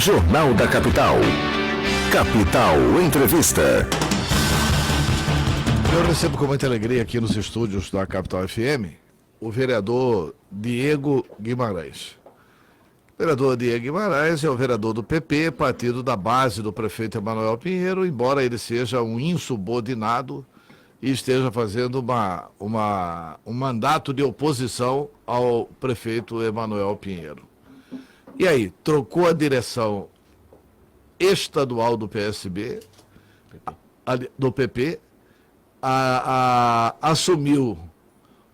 Jornal da Capital. Capital Entrevista. Eu recebo com muita alegria aqui nos estúdios da Capital FM o vereador Diego Guimarães. O vereador Diego Guimarães é o vereador do PP, partido da base do prefeito Emanuel Pinheiro, embora ele seja um insubordinado e esteja fazendo um mandato de oposição ao prefeito Emanuel Pinheiro. E aí, trocou a direção estadual do PSB, do PP, assumiu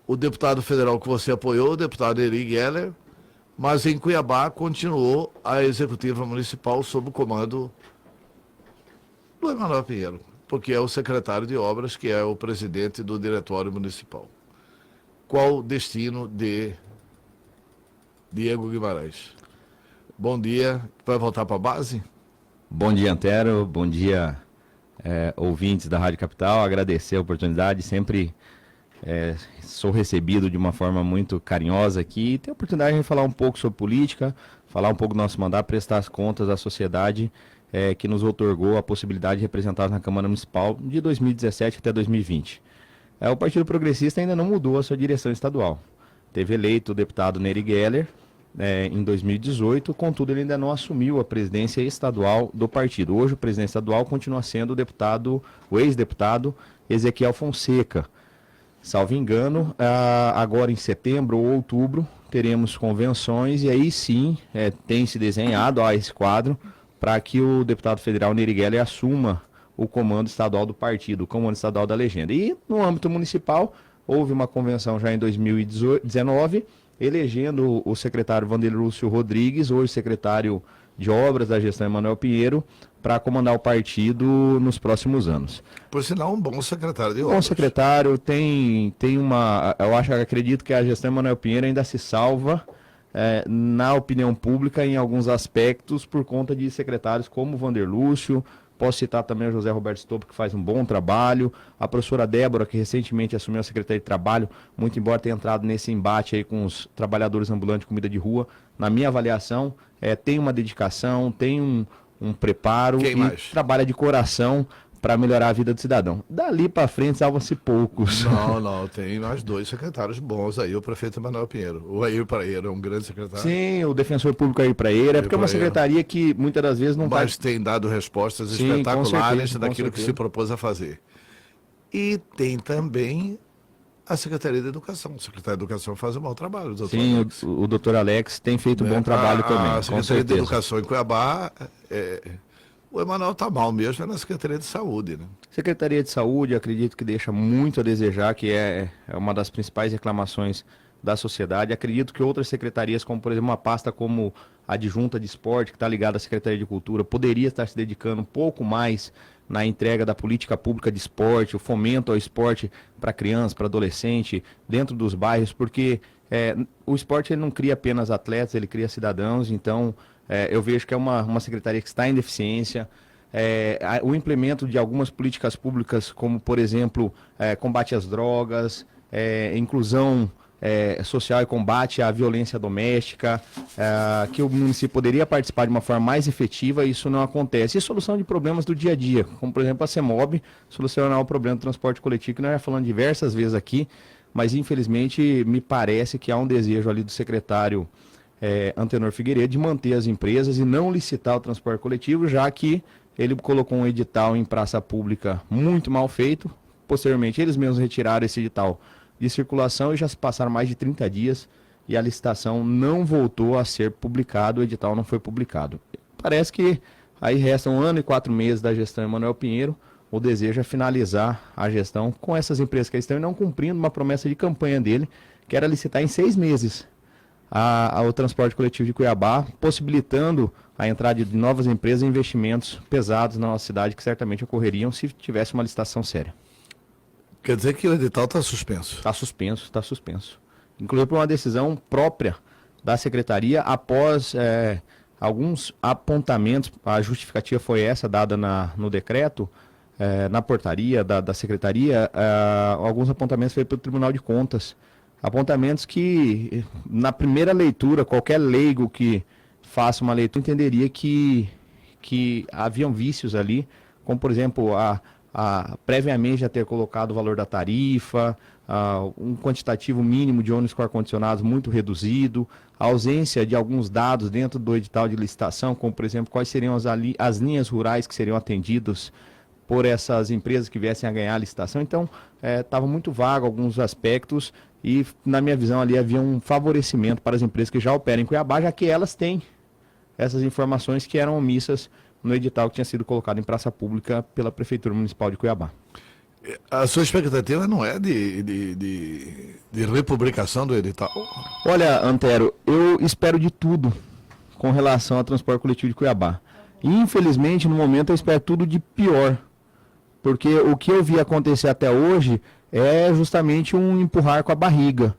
o deputado federal que você apoiou, o deputado Eri Geller, mas em Cuiabá continuou a executiva municipal sob o comando do Emanuel Pinheiro, porque é o secretário de obras, que é o presidente do diretório municipal. Qual o destino de Diego Guimarães? Bom dia, vai voltar para a base? Bom dia, Antero, bom dia, ouvintes da Rádio Capital, agradecer a oportunidade, sempre sou recebido de uma forma muito carinhosa aqui, e ter a oportunidade de falar um pouco sobre política, falar um pouco do nosso mandato, prestar as contas à sociedade que nos outorgou a possibilidade de representar na Câmara Municipal de 2017 até 2020. O Partido Progressista ainda não mudou a sua direção estadual. Teve eleito o deputado Nery Geller em 2018, contudo ele ainda não assumiu a presidência estadual do partido. Hoje o presidente estadual continua sendo o ex-deputado Ezequiel Fonseca. Salvo engano, agora em setembro ou outubro teremos convenções e aí sim tem se desenhado esse quadro para que o deputado federal Nery Geller assuma o comando estadual do partido, o comando estadual da legenda. E no âmbito municipal houve uma convenção já em 2019, elegendo o secretário Vanderlei Lúcio Rodrigues, hoje secretário de obras da gestão Emanuel Pinheiro, para comandar o partido nos próximos anos. Por sinal, um bom secretário de obras. Bom secretário, acredito que a gestão Emanuel Pinheiro ainda se salva na opinião pública em alguns aspectos por conta de secretários como o Vanderlei Lúcio. Posso citar também o José Roberto Stoppo, que faz um bom trabalho, a professora Débora, que recentemente assumiu a Secretaria de Trabalho, muito embora tenha entrado nesse embate aí com os trabalhadores ambulantes de comida de rua, na minha avaliação, tem uma dedicação, tem um preparo e trabalha de coração para melhorar a vida do cidadão. Dali para frente, salvam-se poucos. Não, tem nós dois secretários bons aí, o prefeito Emanuel Pinheiro. O Air Praeiro é um grande secretário. Sim, o defensor público Air Praeiro, porque é uma secretaria que muitas das vezes não Mas tem dado respostas espetaculares daquilo que se propôs a fazer. E tem também a Secretaria de Educação. O secretário de Educação faz um bom trabalho. Sim, o doutor Alex tem feito um bom trabalho também. A Secretaria de Educação em Cuiabá... O Emanuel está mal mesmo, é na Secretaria de Saúde, né? Secretaria de Saúde, acredito que deixa muito a desejar, que é uma das principais reclamações da sociedade. Acredito que outras secretarias, como por exemplo uma pasta como a adjunta de esporte, que está ligada à Secretaria de Cultura, poderia estar se dedicando um pouco mais na entrega da política pública de esporte, o fomento ao esporte para criança, para adolescente, dentro dos bairros, porque o esporte ele não cria apenas atletas, ele cria cidadãos, então... eu vejo que é uma secretaria que está em deficiência. O implemento de algumas políticas públicas, como, por exemplo, combate às drogas, inclusão social e combate à violência doméstica, que o município poderia participar de uma forma mais efetiva, isso não acontece. E solução de problemas do dia a dia, como, por exemplo, a CEMOB, solucionar o problema do transporte coletivo, que nós já falamos diversas vezes aqui, mas, infelizmente, me parece que há um desejo ali do secretário Antenor Figueiredo de manter as empresas e não licitar o transporte coletivo, já que ele colocou um edital em praça pública muito mal feito. Posteriormente, eles mesmos retiraram esse edital de circulação e já se passaram mais de 30 dias e a licitação não voltou a ser publicada, o edital não foi publicado. Parece que aí restam 1 ano e 4 meses da gestão Emanuel Pinheiro. O desejo é finalizar a gestão com essas empresas que estão não cumprindo uma promessa de campanha dele, que era licitar em 6 meses. Ao transporte coletivo de Cuiabá, possibilitando a entrada de novas empresas e investimentos pesados na nossa cidade, que certamente ocorreriam se tivesse uma licitação séria. Quer dizer que o edital está suspenso? Está suspenso. Inclusive por uma decisão própria da Secretaria, após alguns apontamentos, a justificativa foi essa dada no decreto, na portaria da Secretaria, alguns apontamentos feitos pelo Tribunal de Contas. Apontamentos que, na primeira leitura, qualquer leigo que fácil uma leitura, entenderia que haviam vícios ali, como por exemplo, previamente já ter colocado o valor da tarifa, um quantitativo mínimo de ônibus com ar-condicionados muito reduzido, a ausência de alguns dados dentro do edital de licitação, como por exemplo, quais seriam as linhas rurais que seriam atendidas por essas empresas que viessem a ganhar a licitação. Então, estava muito vago alguns aspectos e, na minha visão, ali havia um favorecimento para as empresas que já operam em Cuiabá, já que elas têm essas informações que eram omissas no edital que tinha sido colocado em praça pública pela Prefeitura Municipal de Cuiabá. A sua expectativa não é de republicação do edital? Olha, Antero, eu espero de tudo com relação ao transporte coletivo de Cuiabá. Infelizmente, no momento, eu espero tudo de pior. Porque o que eu vi acontecer até hoje é justamente um empurrar com a barriga.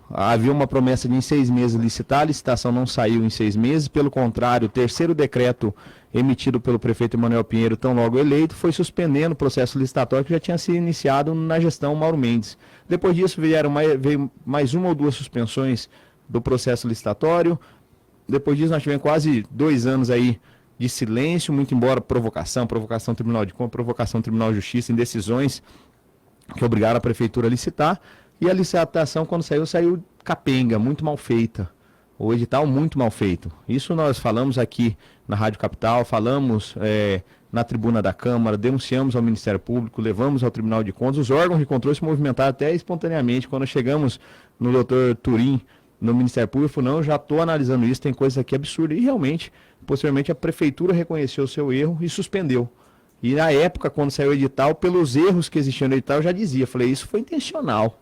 Havia uma promessa de em 6 meses licitar, a licitação não saiu em 6 meses, pelo contrário, o terceiro decreto emitido pelo prefeito Emanuel Pinheiro, tão logo eleito, foi suspendendo o processo licitatório que já tinha sido iniciado na gestão Mauro Mendes. Depois disso veio mais uma ou 2 suspensões do processo licitatório. Depois disso nós tivemos quase 2 anos aí de silêncio, muito embora provocação Tribunal de Contas, provocação Tribunal de Justiça, em decisões que obrigaram a prefeitura a licitar. E a licitação, quando saiu capenga, muito mal feita. O edital muito mal feito. Isso nós falamos aqui na Rádio Capital, falamos na tribuna da Câmara, denunciamos ao Ministério Público, levamos ao Tribunal de Contas. Os órgãos de controle se movimentaram até espontaneamente. Quando chegamos no doutor Turim, no Ministério Público, não, já estou analisando isso, tem coisa aqui absurda. E realmente, posteriormente, a Prefeitura reconheceu o seu erro e suspendeu. E na época, quando saiu o edital, pelos erros que existiam no edital, eu já dizia, falei, isso foi intencional.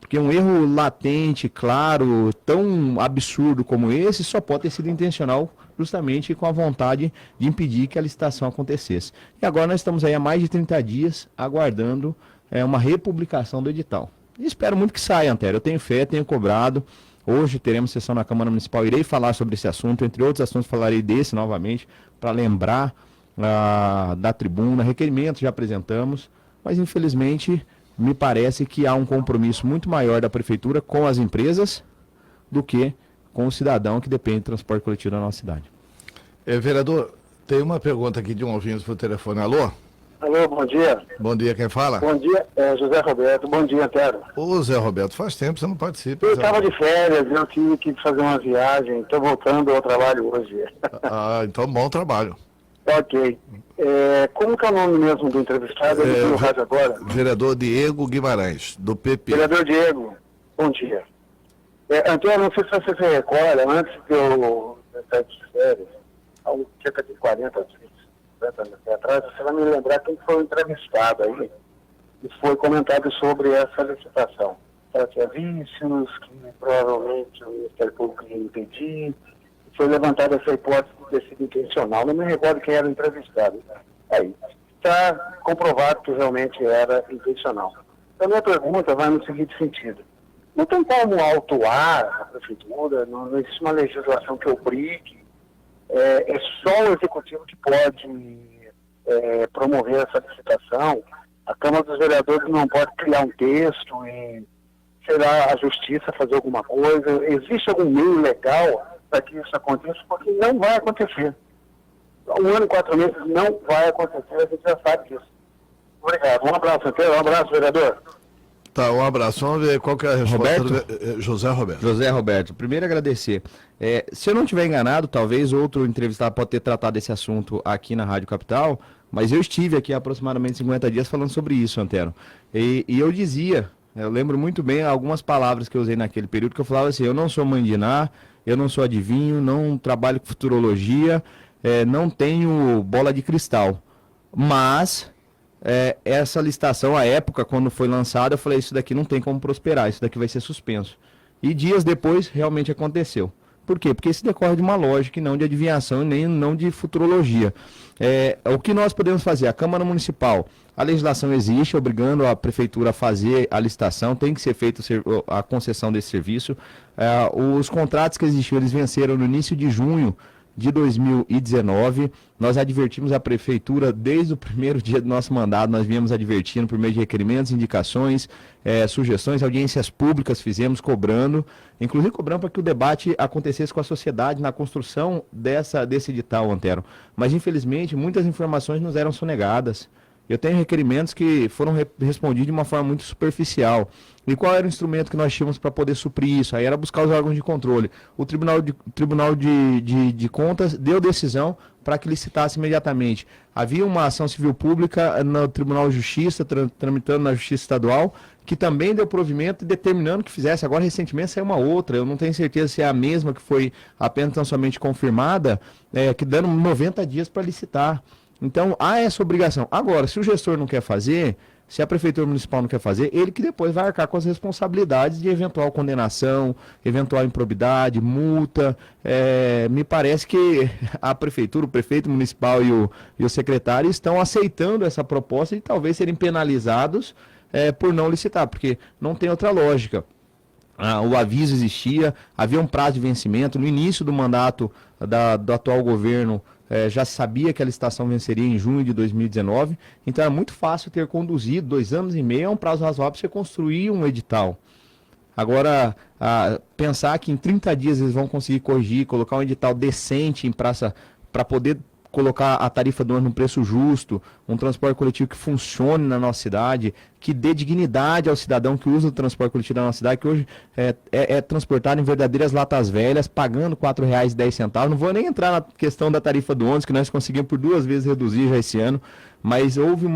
Porque um erro latente, claro, tão absurdo como esse, só pode ter sido intencional justamente com a vontade de impedir que a licitação acontecesse. E agora nós estamos aí há mais de 30 dias aguardando uma republicação do edital. E espero muito que saia, Antero. Eu tenho fé, tenho cobrado. Hoje teremos sessão na Câmara Municipal, irei falar sobre esse assunto, entre outros assuntos falarei desse novamente, para lembrar da tribuna, requerimentos já apresentamos, mas infelizmente me parece que há um compromisso muito maior da Prefeitura com as empresas do que com o cidadão que depende do transporte coletivo da nossa cidade. Vereador, tem uma pergunta aqui de um ouvinte por telefone. Alô? Alô, bom dia. Bom dia, quem fala? Bom dia, José Roberto. Bom dia, Antero. Ô, Zé Roberto, faz tempo que você não participa. Eu estava de férias, eu tive que fazer uma viagem, estou voltando ao trabalho hoje. Então bom trabalho. Ok. Como que é o nome mesmo do entrevistado? Eu no rádio agora. Vereador Diego Guimarães, do PP. Vereador Diego, bom dia. Antônio, não sei se você se recorda, antes de eu sair de férias, há cerca de 40 anos atrás, você vai me lembrar quem foi o entrevistado aí, e foi comentado sobre essa licitação. Ela tinha vícios, que provavelmente o Ministério Público ia impedir. Foi levantada essa hipótese de ter sido intencional. Não me recordo quem era o entrevistado. Aí, está comprovado que realmente era intencional. Então, a minha pergunta vai no seguinte sentido. Não tem como autuar a Prefeitura, não existe uma legislação que obrigue, é só o Executivo que pode promover essa licitação. A Câmara dos Vereadores não pode criar um texto e, sei lá, a Justiça fazer alguma coisa. Existe algum meio legal para que isso aconteça? Porque não vai acontecer. 1 ano e 4 meses não vai acontecer, a gente já sabe disso. Obrigado. Um abraço, Antero. Um abraço, vereador. Tá, um abraço. Vamos ver qual que é a resposta do José Roberto. José Roberto, primeiro agradecer. Se eu não estiver enganado, talvez outro entrevistado pode ter tratado desse assunto aqui na Rádio Capital, mas eu estive aqui há aproximadamente 50 dias falando sobre isso, Antero. E eu dizia, eu lembro muito bem algumas palavras que eu usei naquele período, que eu falava assim, eu não sou mandiná, eu não sou adivinho, não trabalho com futurologia, não tenho bola de cristal, mas essa licitação, à época, quando foi lançada, eu falei, isso daqui não tem como prosperar, isso daqui vai ser suspenso. E dias depois, realmente aconteceu. Por quê? Porque isso decorre de uma lógica e não de adivinhação, nem não de futurologia. O que nós podemos fazer? A Câmara Municipal, a legislação existe, obrigando a Prefeitura a fazer a licitação, tem que ser feita a concessão desse serviço. Os contratos que existiam, eles venceram no início de junho de 2019. Nós advertimos a prefeitura desde o primeiro dia do nosso mandato, nós viemos advertindo por meio de requerimentos, indicações, sugestões, audiências públicas fizemos, cobrando, inclusive cobrando para que o debate acontecesse com a sociedade na construção desse edital, Antero. Mas, infelizmente, muitas informações nos eram sonegadas. Eu tenho requerimentos que foram respondidos de uma forma muito superficial. E qual era o instrumento que nós tínhamos para poder suprir isso? Aí era buscar os órgãos de controle. O Tribunal de Contas deu decisão para que licitasse imediatamente. Havia uma ação civil pública no Tribunal de Justiça, tramitando na Justiça Estadual, que também deu provimento determinando que fizesse. Agora, recentemente, saiu uma outra. Eu não tenho certeza se é a mesma que foi apenas tão somente confirmada, que dando 90 dias para licitar. Então, há essa obrigação. Agora, se o gestor não quer fazer, se a prefeitura municipal não quer fazer, ele que depois vai arcar com as responsabilidades de eventual condenação, eventual improbidade, multa. Me parece que a prefeitura, o prefeito municipal e o secretário estão aceitando essa proposta e talvez serem penalizados por não licitar, porque não tem outra lógica. O aviso existia, havia um prazo de vencimento. No início do mandato do atual governo, já sabia que a licitação venceria em junho de 2019, então era muito fácil ter conduzido 2 anos e meio, é um prazo razoável para você construir um edital. Agora, pensar que em 30 dias eles vão conseguir corrigir, colocar um edital decente em praça para poder colocar a tarifa do ano num preço justo, um transporte coletivo que funcione na nossa cidade, que dê dignidade ao cidadão que usa o transporte coletivo da nossa cidade, que hoje é transportado em verdadeiras latas velhas, pagando R$ 4,10. Não vou nem entrar na questão da tarifa do ônibus, que nós conseguimos por 2 vezes reduzir já esse ano, mas houve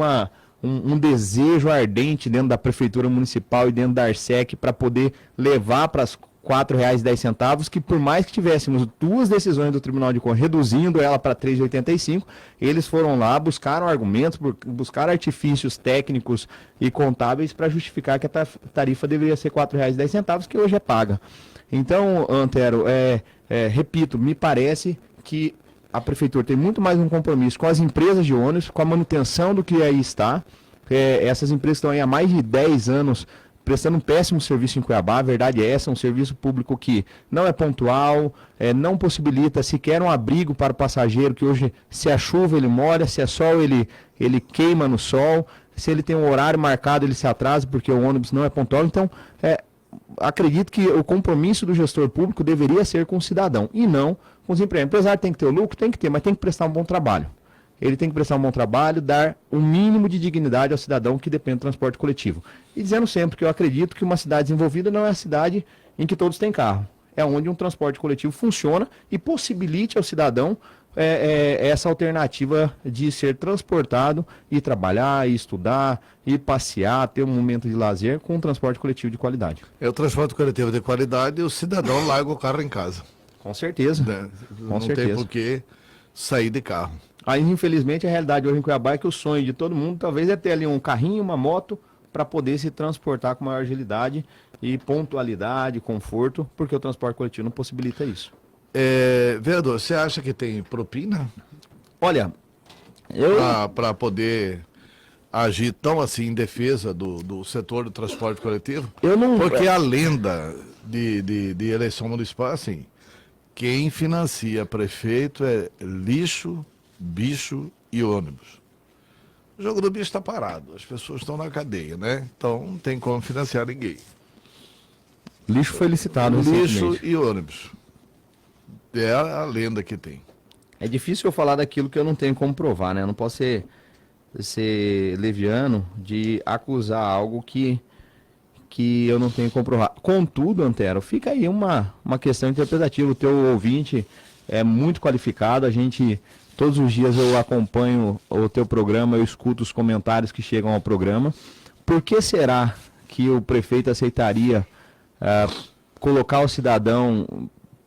um desejo ardente dentro da Prefeitura Municipal e dentro da Arsec para poder levar para as R$ 4,10, que por mais que tivéssemos 2 decisões do Tribunal de Contas reduzindo ela para R$ 3,85, eles foram lá, buscaram argumentos, buscaram artifícios técnicos e contábeis para justificar que a tarifa deveria ser R$ 4,10, que hoje é paga. Então, Antero, repito, me parece que a Prefeitura tem muito mais um compromisso com as empresas de ônibus, com a manutenção do que aí está. Essas empresas estão aí há mais de 10 anos prestando um péssimo serviço em Cuiabá. A verdade é essa, um serviço público que não é pontual, não possibilita sequer um abrigo para o passageiro, que hoje, se é chuva, ele molha, se é sol, ele queima no sol, se ele tem um horário marcado, ele se atrasa porque o ônibus não é pontual. Então, acredito que o compromisso do gestor público deveria ser com o cidadão e não com os empresários. O empresário tem que ter o lucro? Tem que ter, mas tem que prestar um bom trabalho. Ele tem que prestar um bom trabalho, dar um mínimo de dignidade ao cidadão que depende do transporte coletivo. E dizendo sempre que eu acredito que uma cidade desenvolvida não é a cidade em que todos têm carro. É onde um transporte coletivo funciona e possibilite ao cidadão essa alternativa de ser transportado e trabalhar, e estudar, e passear, ter um momento de lazer com um transporte coletivo de qualidade. O transporte coletivo de qualidade e o cidadão larga o carro em casa. Com certeza. Não tem por que sair de carro. Aí, infelizmente, a realidade hoje em Cuiabá é que o sonho de todo mundo talvez é ter ali um carrinho, uma moto, para poder se transportar com maior agilidade e pontualidade, conforto, porque o transporte coletivo não possibilita isso. Vereador, você acha que tem propina? Olha, para poder agir tão assim em defesa do setor do transporte coletivo? Porque a lenda de eleição municipal, assim, quem financia prefeito é lixo, bicho e ônibus. O jogo do bicho está parado, as pessoas estão na cadeia, né? Então não tem como financiar ninguém. Lixo foi licitado Lixo e ônibus. É a lenda que tem. É difícil eu falar daquilo que eu não tenho como provar, né? Eu não posso ser leviano de acusar algo que eu não tenho como provar. Contudo, Antero, fica aí uma questão interpretativa. O teu ouvinte é muito qualificado, todos os dias eu acompanho o teu programa, eu escuto os comentários que chegam ao programa. Por que será que o prefeito aceitaria colocar o cidadão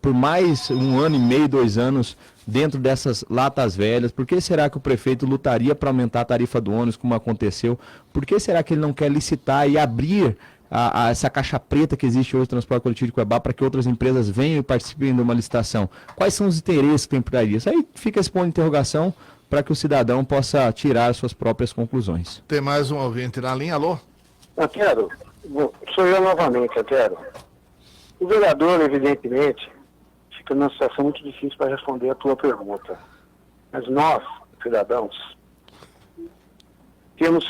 por mais 1 ano e meio, 2 anos dentro dessas latas velhas? Por que será que o prefeito lutaria para aumentar a tarifa do ônibus, como aconteceu? Por que será que ele não quer licitar e abrir essa caixa preta que existe hoje no transporte coletivo de Cuiabá para que outras empresas venham e participem de uma licitação? Quais são os interesses que tem por aí? Isso aí fica esse ponto de interrogação para que o cidadão possa tirar as suas próprias conclusões. Tem mais um ouvinte na linha, alô? Antero, sou eu novamente, Antero. O vereador, evidentemente, estou numa situação muito difícil para responder a tua pergunta. Mas nós, cidadãos, temos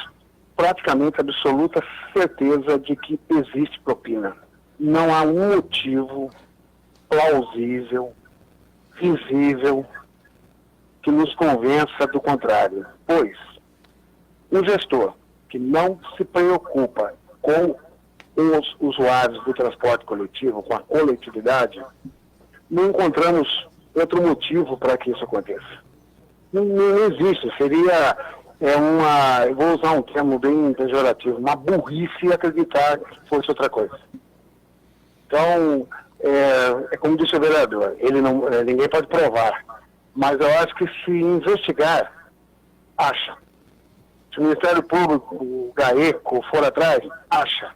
praticamente absoluta certeza de que existe propina. Não há um motivo plausível, visível, que nos convença do contrário. Pois, um gestor que não se preocupa com os usuários do transporte coletivo, com a coletividade, não encontramos outro motivo para que isso aconteça. Não existe, seria eu vou usar um termo bem pejorativo, uma burrice acreditar que fosse outra coisa. Então, é como disse o vereador, ninguém pode provar, mas eu acho que se investigar, acha. Se o Ministério Público, o GAECO, for atrás, acha.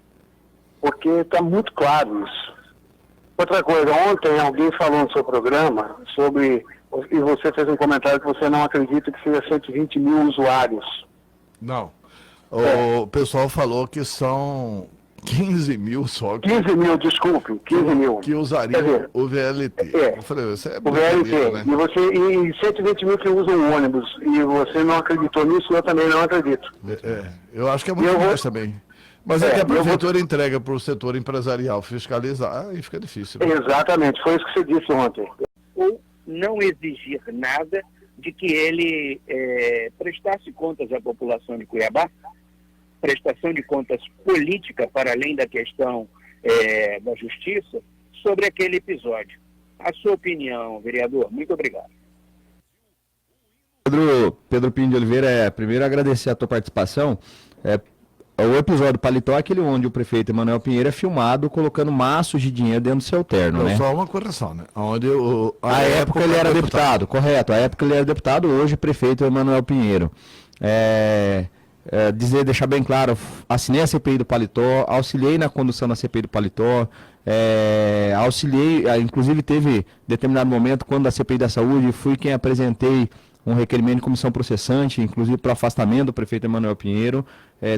Porque está muito claro isso. Outra coisa, ontem alguém falou no seu programa e você fez um comentário que você não acredita que seja 120 mil usuários. Não. O pessoal falou que são 15 mil só. 15 mil, desculpe, 15 mil. Que usariam o VLT. Eu falei, isso é o VLT. né? E 120 mil que usam o ônibus. E você não acreditou nisso, eu também não acredito. Eu acho que é muito mais também. Mas é que a prefeitura entrega para o setor empresarial fiscalizar e fica difícil. Né? Exatamente, foi isso que você disse ontem. Ou não exigir nada de que ele prestasse contas à população de Cuiabá, prestação de contas política para além da questão da justiça, sobre aquele episódio. A sua opinião, vereador? Muito obrigado. Pedro Pinho de Oliveira, primeiro agradecer a tua participação. O episódio do Paletó é aquele onde o prefeito Emanuel Pinheiro é filmado colocando maços de dinheiro dentro do seu terno, né? Só uma correção, né? Onde a época ele era deputado, correto. A época ele era deputado, hoje prefeito Emanuel Pinheiro. Deixar bem claro, assinei a CPI do Paletó, auxiliei na condução da CPI do Paletó, auxiliei, inclusive teve determinado momento, quando a CPI da Saúde, fui quem apresentei um requerimento de comissão processante, inclusive para afastamento do prefeito Emanuel Pinheiro,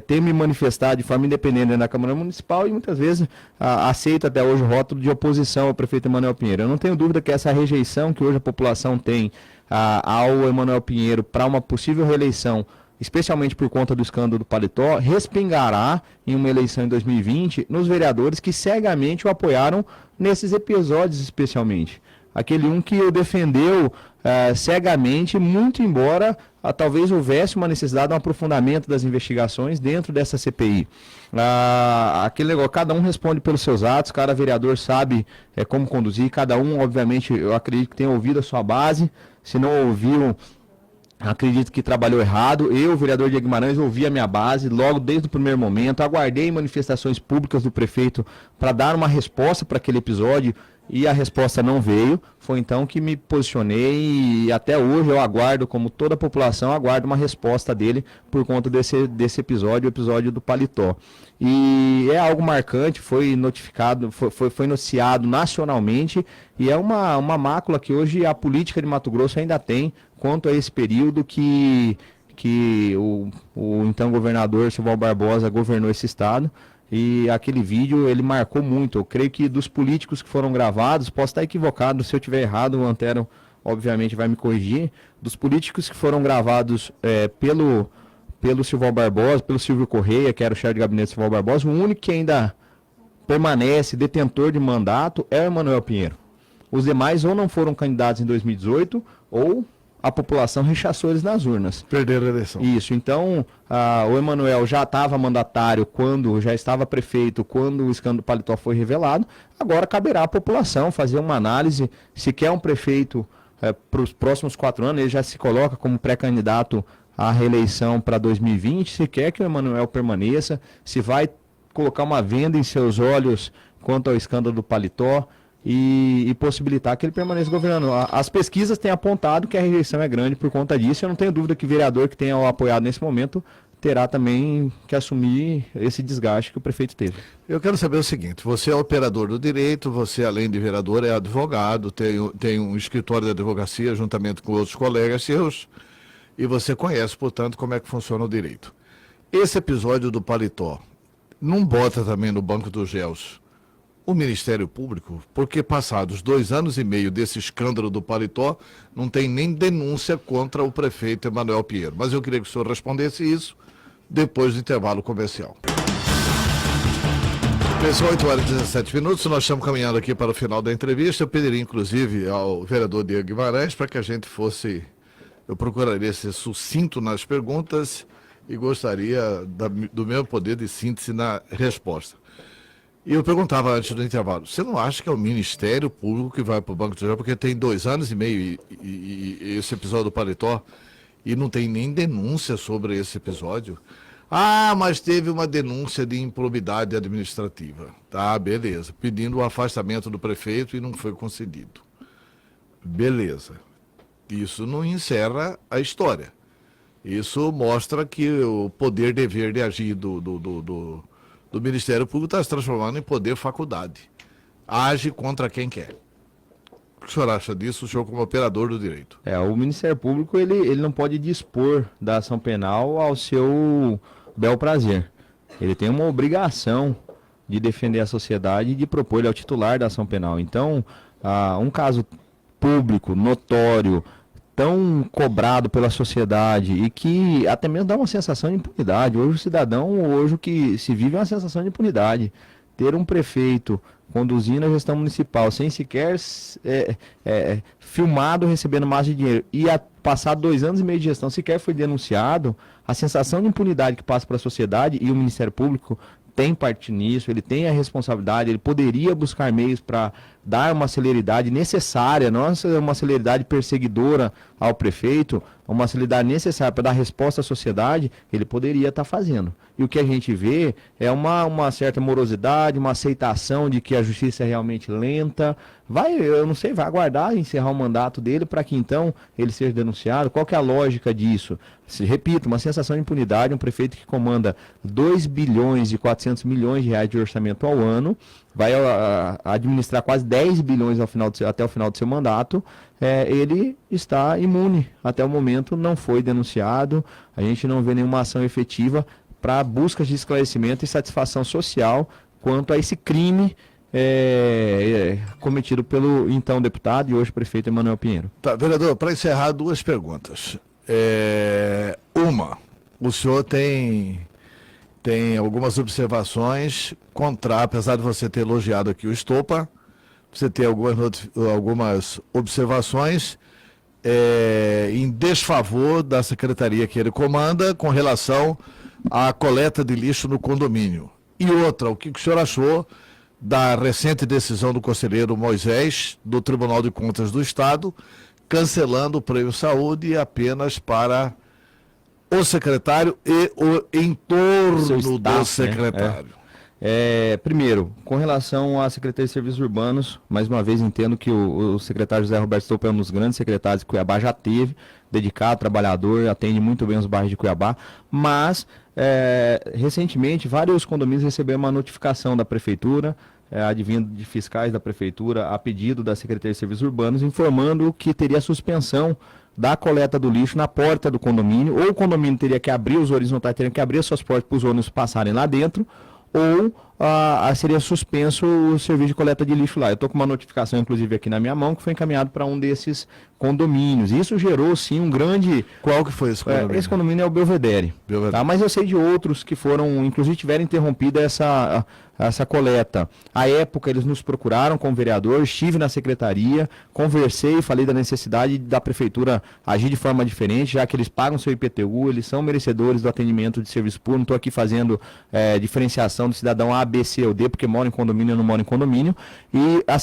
tenho me manifestado de forma independente na Câmara Municipal e muitas vezes aceito até hoje o rótulo de oposição ao prefeito Emanuel Pinheiro. Eu não tenho dúvida que essa rejeição que hoje a população tem ao Emanuel Pinheiro para uma possível reeleição, especialmente por conta do escândalo do Paletó, respingará em uma eleição em 2020 nos vereadores que cegamente o apoiaram nesses episódios especialmente. Aquele que o defendeu cegamente, muito embora talvez houvesse uma necessidade de um aprofundamento das investigações dentro dessa CPI. Aquele negócio, cada um responde pelos seus atos, cada vereador sabe como conduzir, cada um, obviamente, eu acredito que tenha ouvido a sua base, se não ouviu, acredito que trabalhou errado. Eu, vereador Diego Guimarães, ouvi a minha base logo desde o primeiro momento, aguardei manifestações públicas do prefeito para dar uma resposta para aquele episódio e a resposta não veio. Foi então que me posicionei e até hoje eu aguardo, como toda a população, aguardo uma resposta dele por conta desse episódio, o episódio do Paletó. E é algo marcante, foi notificado, foi noticiado nacionalmente e é uma mácula que hoje a política de Mato Grosso ainda tem quanto a esse período que o então governador Silval Barbosa governou esse estado. E aquele vídeo, ele marcou muito. Eu creio que dos políticos que foram gravados, posso estar equivocado, se eu estiver errado, o Antero obviamente vai me corrigir, dos políticos que foram gravados pelo Silval Barbosa, pelo Silvio Correia, que era o chefe de gabinete do Silval Barbosa, o único que ainda permanece detentor de mandato é o Emanuel Pinheiro. Os demais ou não foram candidatos em 2018, ou a população rechaçou eles nas urnas. Perderam a eleição. Isso, então o Emanuel já estava mandatário já estava prefeito quando o escândalo do Paletó foi revelado. Agora caberá à população fazer uma análise se quer um prefeito para os próximos 4 anos, ele já se coloca como pré-candidato à reeleição para 2020, se quer que o Emanuel permaneça, se vai colocar uma venda em seus olhos quanto ao escândalo do Paletó e possibilitar que ele permaneça governando. As pesquisas têm apontado que a rejeição é grande por conta disso. Eu não tenho dúvida que o vereador que tenha o apoiado nesse momento terá também que assumir esse desgaste que o prefeito teve. Eu quero saber o seguinte, você é operador do direito, você além de vereador é advogado, tem um escritório de advocacia juntamente com outros colegas seus, e você conhece, portanto, como é que funciona o direito. Esse episódio do Paletó não bota também no banco dos réus o Ministério Público, porque passados 2 anos e meio desse escândalo do paletó, não tem nem denúncia contra o prefeito Emanuel Pinheiro. Mas eu queria que o senhor respondesse isso depois do intervalo comercial. Pessoal, 8h17, nós estamos caminhando aqui para o final da entrevista. Eu pediria, inclusive, ao vereador Diego Guimarães para que a gente fosse... Eu procuraria ser sucinto nas perguntas e gostaria do meu poder de síntese na resposta. E eu perguntava antes do intervalo, você não acha que é o Ministério Público que vai para o Banco de Jornal, porque tem 2 anos e meio e esse episódio do paletó, e não tem nem denúncia sobre esse episódio? Ah, mas teve uma denúncia de improbidade administrativa. Tá, beleza. Pedindo o afastamento do prefeito e não foi concedido. Beleza. Isso não encerra a história. Isso mostra que o poder dever de agir do Ministério Público está se transformando em poder faculdade. Age contra quem quer. O que o senhor acha disso, o senhor como operador do direito? O Ministério Público ele não pode dispor da ação penal ao seu bel prazer. Ele tem uma obrigação de defender a sociedade e de propor ele ao titular da ação penal. Então, um caso público, notório, tão cobrado pela sociedade e que até mesmo dá uma sensação de impunidade. Hoje o cidadão, hoje o que se vive é uma sensação de impunidade. Ter um prefeito conduzindo a gestão municipal sem sequer filmado recebendo massa de dinheiro e passado 2 anos e meio de gestão sequer foi denunciado, a sensação de impunidade que passa para a sociedade, e o Ministério Público tem parte nisso, ele tem a responsabilidade, ele poderia buscar meios para dar uma celeridade necessária, não uma celeridade perseguidora ao prefeito, uma celeridade necessária para dar resposta à sociedade, ele poderia estar fazendo. E o que a gente vê é uma certa morosidade, uma aceitação de que a justiça é realmente lenta. Vai aguardar encerrar o mandato dele para que então ele seja denunciado. Qual que é a lógica disso? Repito, uma sensação de impunidade, um prefeito que comanda 2 bilhões e 400 milhões de reais de orçamento ao ano, vai administrar quase 10 bilhões até o final do seu mandato, ele está imune. Até o momento não foi denunciado, a gente não vê nenhuma ação efetiva para buscas de esclarecimento e satisfação social quanto a esse crime cometido pelo então deputado e hoje prefeito Emanuel Pinheiro. Tá, vereador, para encerrar, 2 perguntas. Uma, o senhor tem algumas observações apesar de você ter elogiado aqui o Estopa, você tem algumas observações em desfavor da secretaria que ele comanda com relação à coleta de lixo no condomínio. E outra, o que o senhor achou da recente decisão do conselheiro Moisés, do Tribunal de Contas do Estado, cancelando o Prêmio Saúde apenas para o secretário e o entorno do secretário? Primeiro, com relação à Secretaria de Serviços Urbanos, mais uma vez entendo que o secretário José Roberto Estopa é um dos grandes secretários que Cuiabá já teve, dedicado, trabalhador, atende muito bem os bairros de Cuiabá, mas recentemente vários condomínios receberam uma notificação da Prefeitura, advindo de fiscais da Prefeitura, a pedido da Secretaria de Serviços Urbanos, informando que teria suspensão da coleta do lixo na porta do condomínio, ou o condomínio teria que abrir os horizontais, teria que abrir as suas portas para os ônibus passarem lá dentro, ou seria suspenso o serviço de coleta de lixo lá. Eu estou com uma notificação, inclusive, aqui na minha mão, que foi encaminhado para um desses condomínios. Isso gerou, sim, um grande... Qual que foi esse condomínio? Esse condomínio é o Belvedere. Tá? Mas eu sei de outros que foram, inclusive, tiveram interrompida essa coleta. À época, eles nos procuraram como vereador, estive na secretaria, conversei, falei da necessidade da prefeitura agir de forma diferente, já que eles pagam seu IPTU, eles são merecedores do atendimento de serviço público. Não estou aqui fazendo diferenciação do cidadão A, B, C ou D, porque mora em condomínio ou não mora em condomínio. E a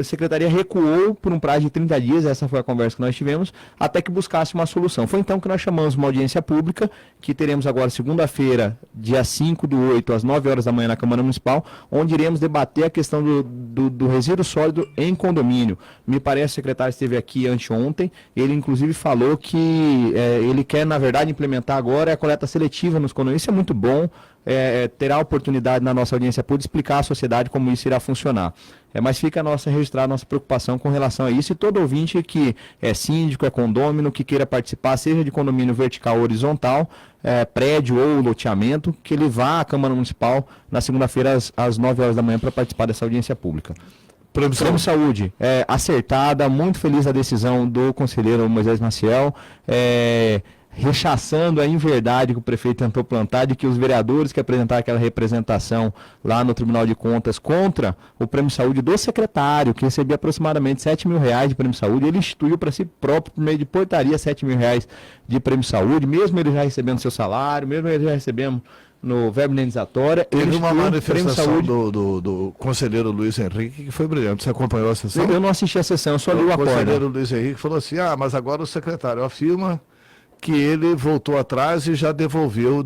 secretaria recuou por um prazo de 30 dias, essa foi a conversa que nós tivemos, até que buscasse uma solução. Foi então que nós chamamos uma audiência pública, que teremos agora segunda-feira, dia 5/8, às 9 horas da manhã na Câmara Municipal, onde iremos debater a questão do resíduo sólido em condomínio. Me parece que o secretário esteve aqui anteontem, ele inclusive falou que ele quer, na verdade, implementar agora a coleta seletiva nos condomínios. Isso é muito bom, terá a oportunidade na nossa audiência pública de explicar à sociedade como isso irá funcionar. Mas fica registrar a nossa preocupação com relação a isso, e todo ouvinte que é síndico, é condômino, que queira participar, seja de condomínio vertical ou horizontal, prédio ou loteamento, que ele vá à Câmara Municipal na segunda-feira às 9 horas da manhã para participar dessa audiência pública. Prêmio Saúde, acertada, muito feliz a decisão do conselheiro Moisés Maciel, rechaçando a inverdade que o prefeito tentou plantar, de que os vereadores que apresentaram aquela representação lá no Tribunal de Contas contra o Prêmio Saúde do secretário, que recebia aproximadamente R$7 mil de Prêmio Saúde, ele instituiu para si próprio, por meio de portaria, R$7 mil de Prêmio Saúde, mesmo ele já recebendo seu salário, mesmo ele já recebendo no verbo indenizatória. Teve uma manifestação do conselheiro Luiz Henrique que foi brilhante. Você acompanhou a sessão? Eu não assisti a sessão, eu só li o acordo. O conselheiro Luiz Henrique falou assim, mas agora o secretário afirma que ele voltou atrás e já devolveu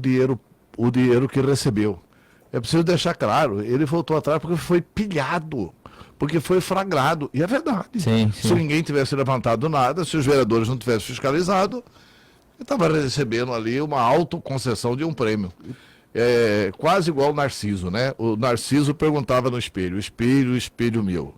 o dinheiro que recebeu. É preciso deixar claro, ele voltou atrás porque foi pilhado, porque foi flagrado. E é verdade. Sim. Se ninguém tivesse levantado nada, se os vereadores não tivessem fiscalizado, ele estava recebendo ali uma autoconcessão de um prêmio. Quase igual o Narciso, né? O Narciso perguntava no espelho, espelho meu,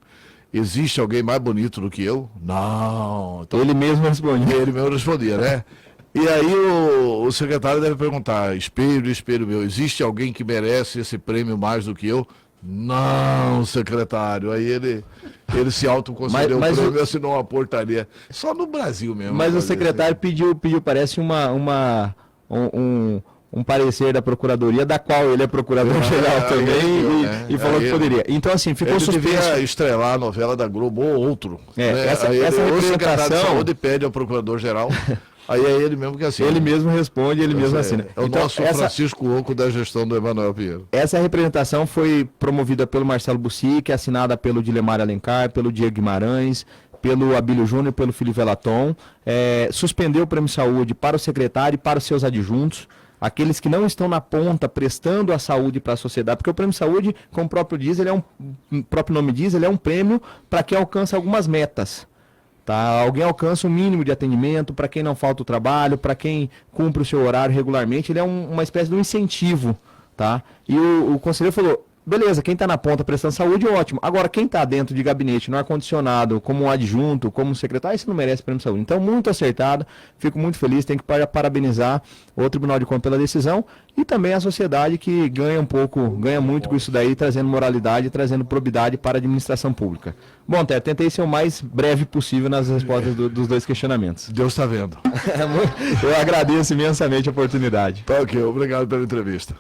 existe alguém mais bonito do que eu? Não. Então, ele mesmo respondia, né? E aí o secretário deve perguntar, espelho meu, existe alguém que merece esse prêmio mais do que eu? Não, secretário. Aí ele se autoconcedeu o prêmio e assinou uma portaria. Só no Brasil mesmo. Mas o secretário pediu, parece um parecer da Procuradoria, da qual ele é procurador-geral também, e falou que poderia. Então, assim, ficou suspenso. Ele devia estrelar a novela da Globo ou outro. Essa o secretário de saúde pede ao procurador-geral, aí é ele mesmo que assina. Ele mesmo responde, ele mesmo assina. É o nosso Francisco Oco da gestão do Emanuel Pinheiro. Essa representação foi promovida pelo Marcelo Bussic, assinada pelo Dilemar Alencar, pelo Diego Guimarães, pelo Abílio Júnior, pelo Felipe Velaton. Suspendeu o Prêmio Saúde para o secretário e para os seus adjuntos, aqueles que não estão na ponta prestando a saúde para a sociedade, porque o Prêmio Saúde, como o próprio nome diz, ele é um prêmio para quem alcança algumas metas. Tá? Alguém alcança um mínimo de atendimento, para quem não falta o trabalho, para quem cumpre o seu horário regularmente, ele é uma espécie de um incentivo. Tá? E o conselheiro falou, beleza, quem está na ponta prestando saúde, ótimo. Agora, quem está dentro de gabinete, no ar-condicionado, como um adjunto, como um secretário, isso não merece prêmio de saúde. Então, muito acertado, fico muito feliz, tenho que parabenizar o Tribunal de Contas pela decisão e também a sociedade que ganha muito com isso daí, trazendo moralidade, trazendo probidade para a administração pública. Bom, Té, tentei ser o mais breve possível nas respostas dos dois questionamentos. Deus está vendo. Eu agradeço imensamente a oportunidade. Tá ok, obrigado pela entrevista.